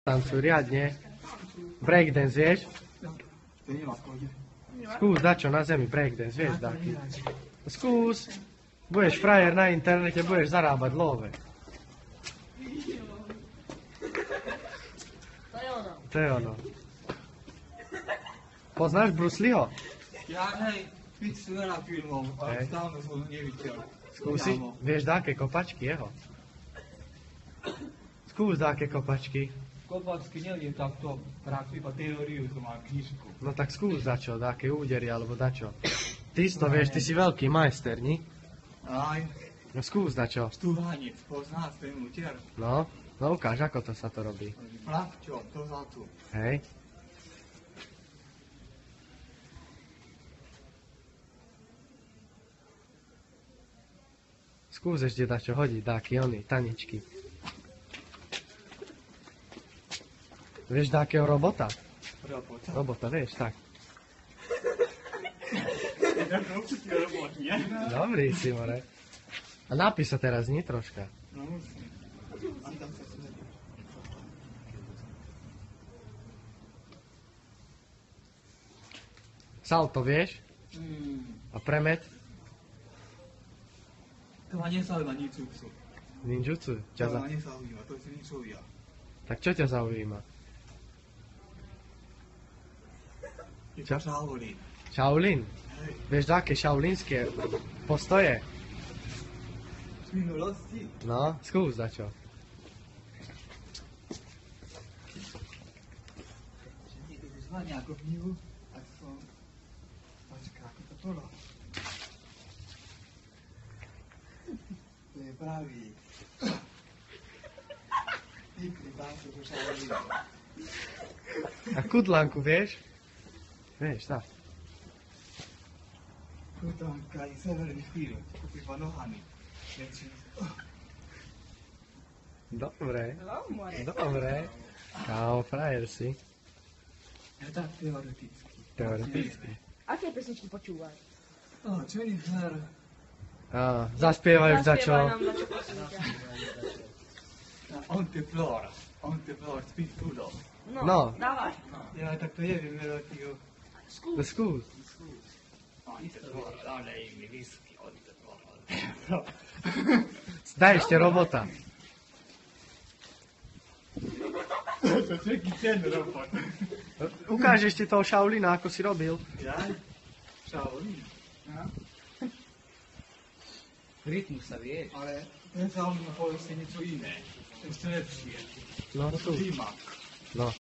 Tancuj riadne. Breakdance, vieš? Skús dačo na zemi, breakdance, vieš, taký. Skús. Budeš frajer na internete, budeš zarábať love. To je ono. Poznáš Bruce Leeho? Ja hej, vidíš veľa filmov, ale dávno som nevidel. Skúsi, vieš dáke kopačky jeho? Skús dáke kopačky. Kopačky neviem takto, práve iba teóriu som mal knižku. No tak skús dačo, dáke údery alebo dačo. Ty to vieš, ty si veľký majster, ni? Aj, No skús dačo. stúhanec, poznáš ten úter? No ukáž, ako to sa to robí. Plachťo, to za tu. Hej. Skús ešte dačo hodiť, dáky ony, taničky. Vieš dákeho robota? Robota. Robota, vieš, tak. Určite robot, nie? Dobrý si, more. A napíš sa teraz, nie troška. No musím. A tam sa sleduje. Salto, vieš? A premet? To ma nezaujíma ninjutsu. Ninjutsu? To ma nezaujíma, to si niečo ja. Tak čo ťa zaujíma? Je Čo? to Shaolin. Shaolin? Hej. Vieš, aké šaulinské postoje? Z minulosti. No, skús dačo. Niekto vyzval nejakú knihu a som... Počka, ako to bolo? To je pravý. Pekný bások o Shaolinu. A kudlanku, vieš? Vieš, tak. Kutanka i severný štýl. Iba nohami. Dobre. Dobre. Kámo, frajer si. Ja tak teoreticky. Teoreticky. Aké pesničky počúvaš? Jennifer. Zaspievaj už dačo. Zaspievaj nám dačo, prosím ťa. On the floor, speak tudo. No. Dávaj. Ja tak to neviem melódiu. Skús. On the floor, nalej mi whisky, on the floor. Daj ešte robota. To taký ten robot. Ukáž ešte toho Shaolina, ako si robil. Ja? Shaolin. Rytmus sa vieš. Ale ten Shaolin ma povedal niečo iné. Ešte lepšie. No, To skús. Rimak. No.